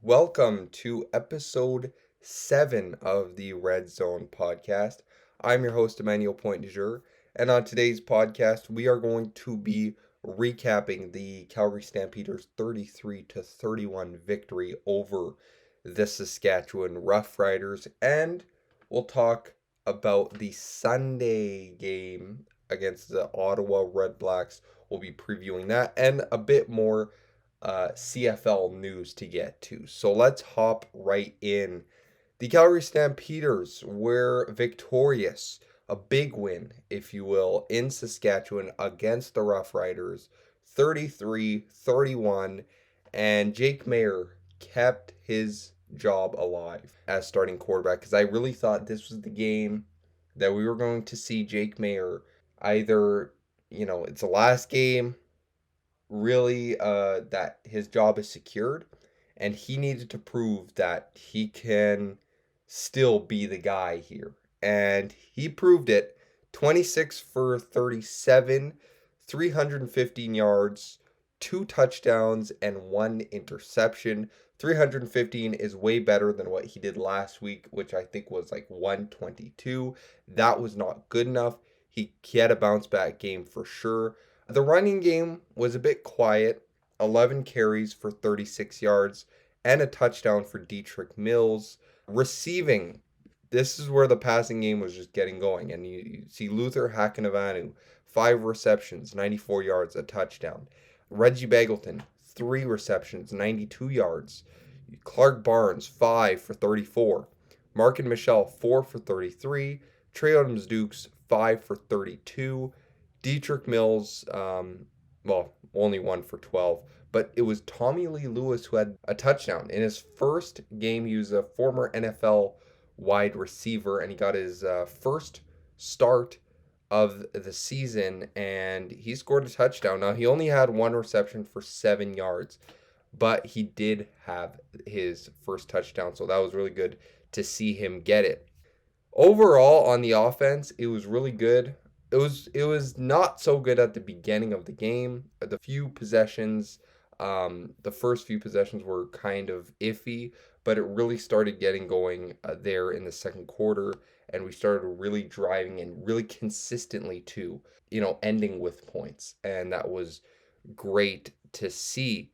Welcome to episode 7 of the RedZone Podcast. I'm your host, Emmanuel Point du Jour, and on today's podcast, we are going to be recapping the Calgary Stampeders 33-31 victory over the Saskatchewan Roughriders, and we'll talk about the Sunday game against the Ottawa Redblacks. We'll be previewing that and a bit more CFL news to get to. So let's hop right in. The Calgary Stampeders were victorious, a big win, if you will, in Saskatchewan against the Roughriders, 33-31, and Jake Maier kept his job alive as starting quarterback because I really thought this was the game that we were going to see Jake Maier either, it's the last game really that his job is secured, and he needed to prove that he can still be the guy here. And he proved it. 26 for 37, 315 yards, 2 touchdowns, and 1 interception. 315 is way better than what he did last week, which I think was like 122. That was not good enough. He had a bounce back game for sure. The running game was a bit quiet, 11 carries for 36 yards and a touchdown for Dietrich Mills. Receiving, this is where the passing game was just getting going. And you see Luther Hakanavanu, 5 receptions, 94 yards, a touchdown. Reggie Begelton, 3 receptions, 92 yards. Clark Barnes, 5 for 34. Mark and Michelle, 4 for 33. Trey Adams Dukes, 5 for 32. Dietrich Mills, only 1 for 12. But it was Tommy Lee Lewis who had a touchdown. In his first game, he was a former NFL wide receiver, and he got his first start of the season, and he scored a touchdown. Now, he only had 1 reception for 7 yards, but he did have his first touchdown, so that was really good to see him get it. Overall, on the offense, it was really good. It was not so good at the beginning of the game. The first few possessions were kind of iffy, but it really started getting going there in the second quarter, and we started really driving and really consistently too, ending with points, and that was great to see.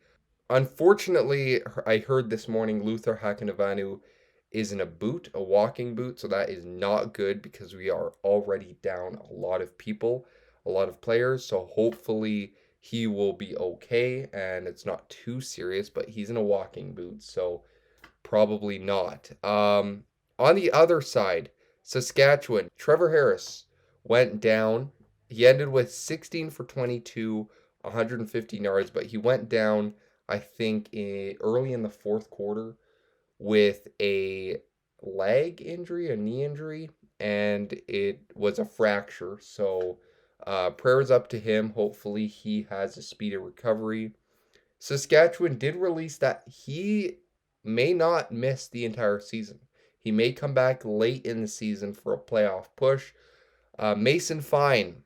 Unfortunately, I heard this morning Luther Hakanavanu is in a walking boot, so that is not good because we are already down a lot of people, a lot of players, so hopefully he will be okay and it's not too serious, but he's in a walking boot, so probably not. On the other side, Saskatchewan, Trevor Harris went down. He ended with 16 for 22, 115 yards, but he went down, I think, early in the fourth quarter with a leg injury, a knee injury, and it was a fracture. So prayers up to him. Hopefully he has a speedy recovery. Saskatchewan did release that he may not miss the entire season. He may come back late in the season for a playoff push. Mason Fine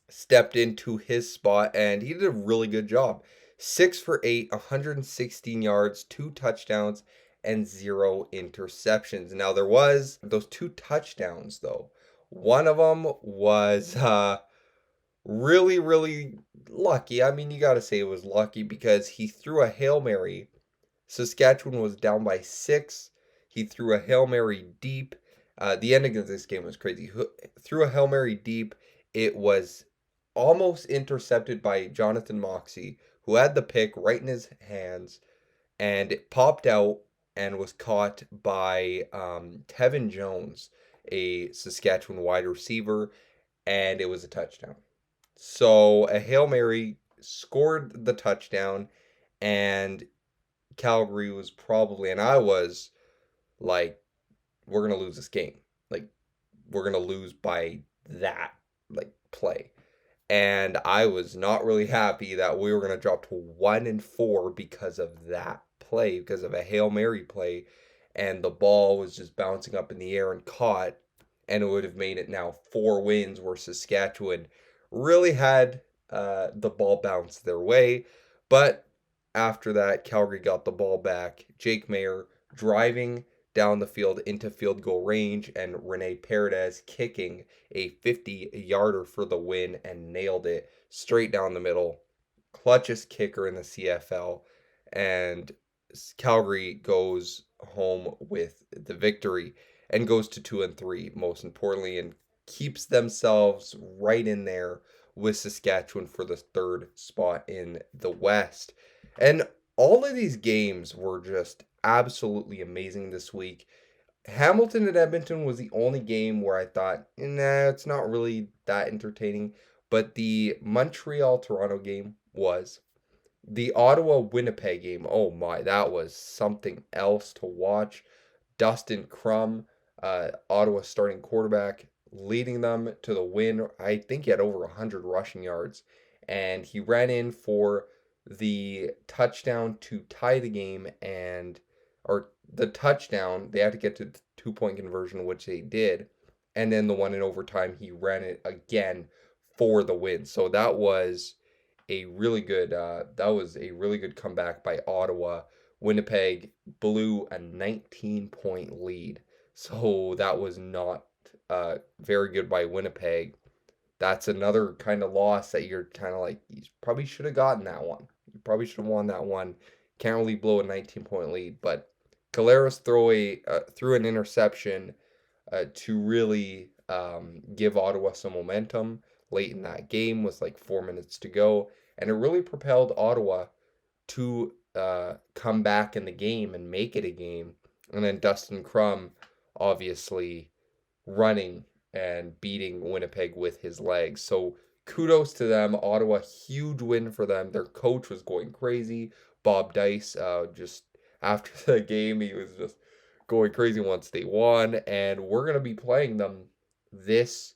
stepped into his spot, and he did a really good job. 6 for 8, 116 yards, 2 touchdowns, and 0 interceptions. Now, there was those 2 touchdowns, though. One of them was really, really lucky. I mean, you got to say it was lucky because he threw a Hail Mary. Saskatchewan was down by 6. He threw a Hail Mary deep. The ending of this game was crazy. He threw a Hail Mary deep. It was almost intercepted by Jonathan Moxey, who had the pick right in his hands, and it popped out and was caught by Tevin Jones, a Saskatchewan wide receiver, and it was a touchdown. So a Hail Mary scored the touchdown, and Calgary was probably, and I was like, we're going to lose this game. Like, we're going to lose by that, play. And I was not really happy that we were going to drop to 1-4 because of that play, because of a Hail Mary play, and the ball was just bouncing up in the air and caught, and it would have made it now 4 wins where Saskatchewan really had the ball bounce their way. But after that, Calgary got the ball back. Jake Maier driving down the field into field goal range, and Rene kicking a 50-yarder for the win and nailed it straight down the middle. Clutchest kicker in the CFL, and Calgary goes home with the victory and goes to 2-3, most importantly, and keeps themselves right in there with Saskatchewan for the third spot in the West. And all of these games were just absolutely amazing this week. Hamilton and Edmonton was the only game where I thought, nah, it's not really that entertaining. But the Montreal-Toronto game was. The Ottawa-Winnipeg game, oh my, that was something else to watch. Dustin Crum, Ottawa starting quarterback, leading them to the win. I think he had over 100 rushing yards. And he ran in for the touchdown to tie the game, or the touchdown. They had to get to the 2-point conversion, which they did. And then the one in overtime, he ran it again for the win. So that was a really good comeback by Ottawa. Winnipeg blew a 19-point lead. So that was not very good by Winnipeg. That's another kind of loss that you're kind of like, you probably should have gotten that one. You probably should have won that one. Can't really blow a 19-point lead, but Caleros threw an interception to really give Ottawa some momentum late in that game with like 4 minutes to go, and it really propelled Ottawa to come back in the game and make it a game. And then Dustin Crum obviously running and beating Winnipeg with his legs. So kudos to them. Ottawa, huge win for them. Their coach was going crazy. Bob Dice, just after the game, he was just going crazy once they won. And we're going to be playing them this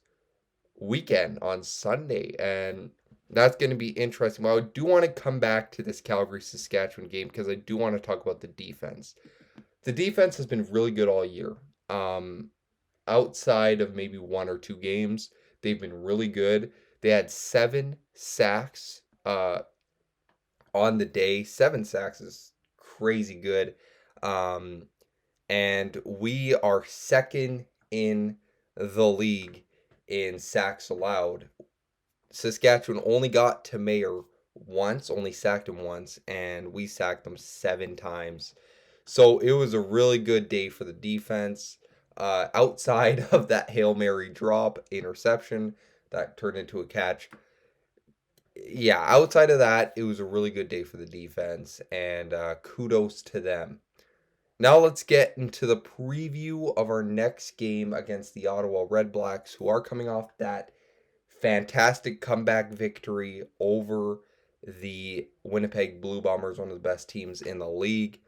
weekend on Sunday. And that's going to be interesting. But I do want to come back to this Calgary-Saskatchewan game because I do want to talk about the defense. The defense has been really good all year. Outside of maybe 1 or 2 games, they've been really good. They had 7 sacks on the day. 7 sacks is crazy good. And we are second in the league in sacks allowed. Saskatchewan only got to Maier once, only sacked him once, and we sacked them 7 times. So it was a really good day for the defense. Outside of that Hail Mary drop interception that turned into a catch. Yeah, outside of that, it was a really good day for the defense, and kudos to them. Now let's get into the preview of our next game against the Ottawa Redblacks, who are coming off that fantastic comeback victory over the Winnipeg Blue Bombers, one of the best teams in the league.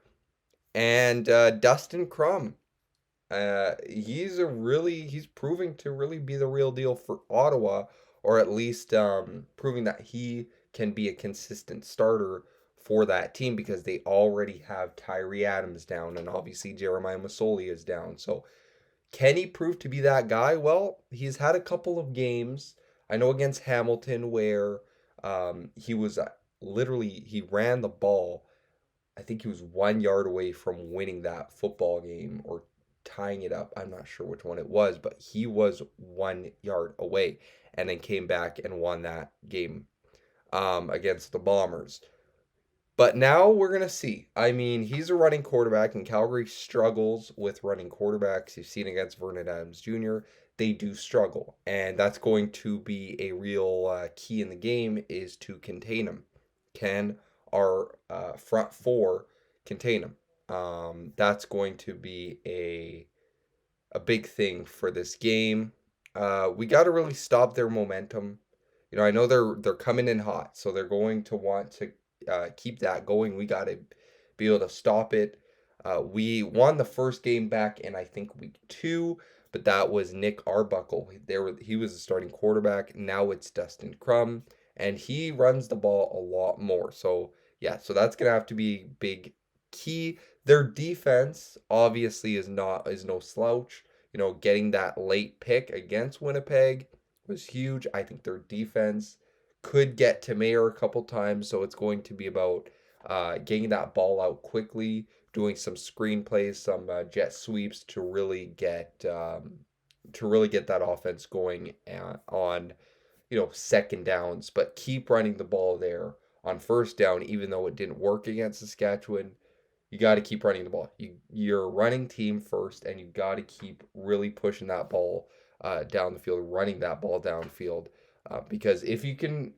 And Dustin Crum. He's proving to really be the real deal for Ottawa, or at least proving that he can be a consistent starter for that team because they already have Tyree Adams down and obviously Jeremiah Masoli is down. So can he prove to be that guy? Well, he's had a couple of games. I know against Hamilton where he was he ran the ball. I think he was 1 yard away from winning that football game or tying it up. I'm not sure which one it was, but he was 1 yard away and then came back and won that game against the Bombers. But now we're going to see. I mean, he's a running quarterback, and Calgary struggles with running quarterbacks. You've seen against Vernon Adams Jr., they do struggle. And that's going to be a real key in the game is to contain him. Can our front four contain him? That's going to be a big thing for this game. We got to really stop their momentum. You know, I know they're coming in hot, so they're going to want to keep that going. We got to be able to stop it. We won the first game back in, I think, week 2, but that was Nick Arbuckle. He was the starting quarterback. Now it's Dustin Crum, and he runs the ball a lot more. So, yeah, so that's going to have to be big key. Their defense obviously is no slouch. You know, getting that late pick against Winnipeg was huge. I think their defense could get to Maier a couple times, so it's going to be about getting that ball out quickly, doing some screen plays, some jet sweeps to really get that offense going on second downs, but keep running the ball there on first down, even though it didn't work against Saskatchewan. You got to keep running the ball. You're running team first, and you got to keep really pushing that ball down the field, running that ball downfield, because if you can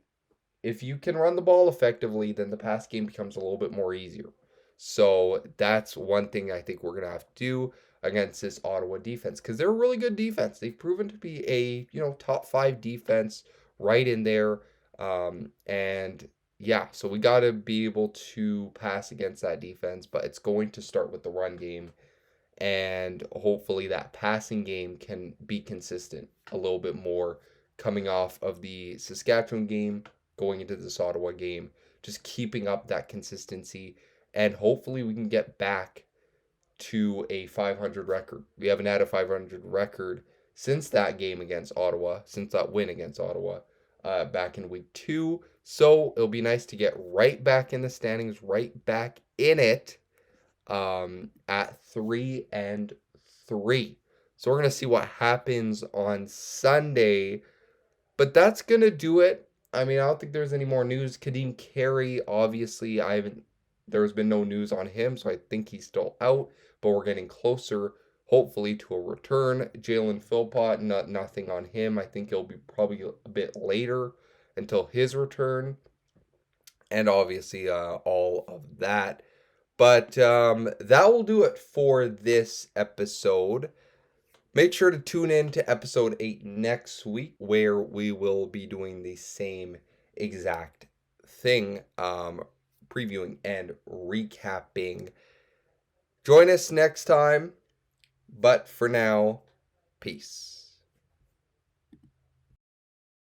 run the ball effectively, then the pass game becomes a little bit more easier. So that's one thing I think we're gonna have to do against this Ottawa defense, because they're a really good defense. They've proven to be a top 5 defense right in there, and yeah, so we got to be able to pass against that defense, but it's going to start with the run game, and hopefully that passing game can be consistent a little bit more coming off of the Saskatchewan game, going into this Ottawa game, just keeping up that consistency, and hopefully we can get back to a 500 record. We haven't had a 500 record since that game against Ottawa, since that win against Ottawa back in week 2. So it'll be nice to get right back in the standings, right back in it at 3-3. So we're going to see what happens on Sunday. But that's going to do it. I mean, I don't think there's any more news. Kadeem Carey, obviously, there's been no news on him, so I think he's still out. But we're getting closer, hopefully, to a return. Jalen Philpott, nothing on him. I think it'll be probably a bit later until his return. And obviously, all of that. But that will do it for this episode. Make sure to tune in to episode 8 next week, where we will be doing the same exact thing, previewing and recapping. Join us next time, but for now, peace.